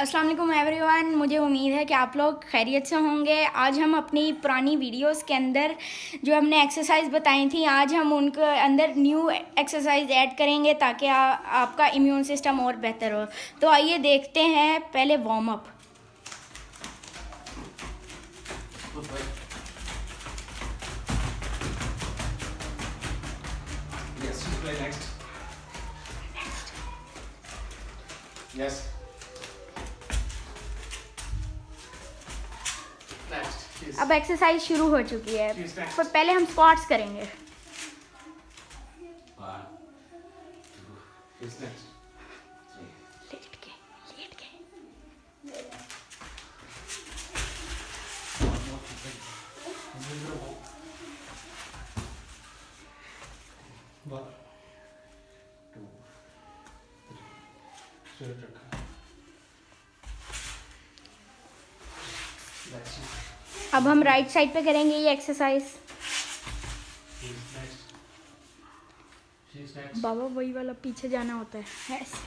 अस्सलाम वालेकुम एवरीवन। मुझे उम्मीद है कि आप लोग खैरियत से होंगे। आज हम अपनी पुरानी वीडियोस के अंदर जो हमने एक्सरसाइज बताई थी, आज हम उनके अंदर न्यू एक्सरसाइज ऐड करेंगे ताकि आपका इम्यून सिस्टम और बेहतर हो। तो आइए देखते हैं पहले warm up. Yes, just play next. Yes. Next. Yes. अब एक्सरसाइज शुरू हो चुकी है। She's next. पर पहले हम स्क्वाट्स करेंगे। 1, 2. Yes, next. 3. लेट के One, 2, 3. Straight रखा. That's it. अब हम राइट साइड पे करेंगे ये exercise. She's next. She's next. बाबा वही वाला पीछे जाना होता है ऐसे।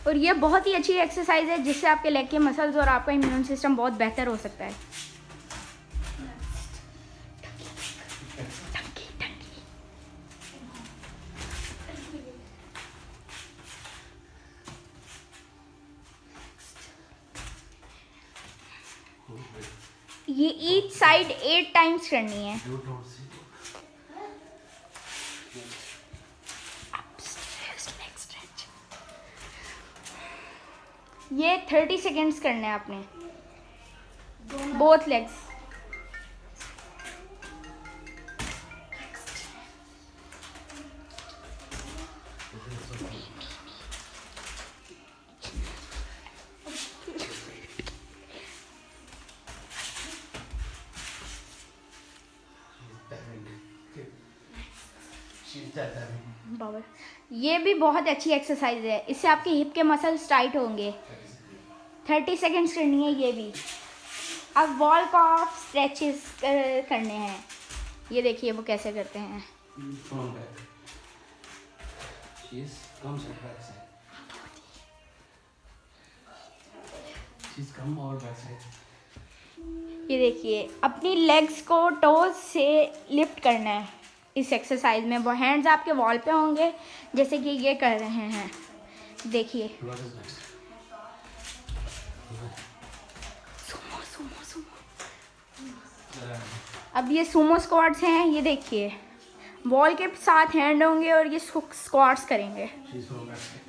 और ये बहुत ही अच्छी एक्सरसाइज है जिससे आपके लेग के मसल्स और आपका इम्यून सिस्टम बहुत बेहतर हो सकता है। ये ईच साइड 8 टाइम्स करनी है। You don't see. ये 30 सेकेंड्स करने हैं आपने, बोथ लेग्स। She's diving. बाबा ये भी बहुत अच्छी एक्सरसाइज है, इससे आपके हिप के मसल्स टाइट होंगे। 30 सेकेंड्स करनी है ये भी। अब वॉल का स्ट्रेचेस करने हैं। ये देखिए वो कैसे करते हैं। From back. She's comes at back side. She's come और back side. ये देखिए अपनी लेग्स को टोज से लिफ्ट करना है इस एक्सरसाइज में। वो हैंड्स आपके वॉल पे होंगे जैसे कि ये कर रहे हैं। देखिए What is next? Sumo Sumo Sumo. Uh, अब ये सुमो स्क्वाट्स हैं। ये देखिए वॉल के साथ हैंड होंगे और ये स्क्वाट्स करेंगे। she's from back side.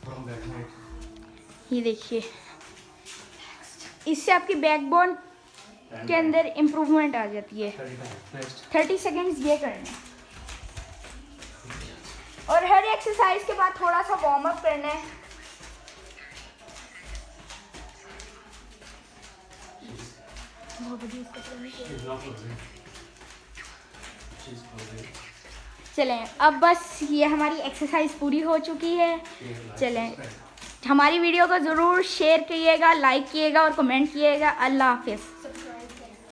From back side. ये देखिए इससे आपकी बैकबोन के अंदर इम्प्रूवमेंट आ जाती है। 35. Next. 30 सेकेंड्स ये करना है और हर एक्सरसाइज के बाद थोड़ा सा वार्म अप करना है। She's not closing. She's closing. चलें अब बस ये हमारी एक्सरसाइज पूरी हो चुकी है। चलें हमारी वीडियो को ज़रूर शेयर कीजिएगा, लाइक कीजिएगा और कमेंट कीजिएगा। अल्लाह हाफिज़।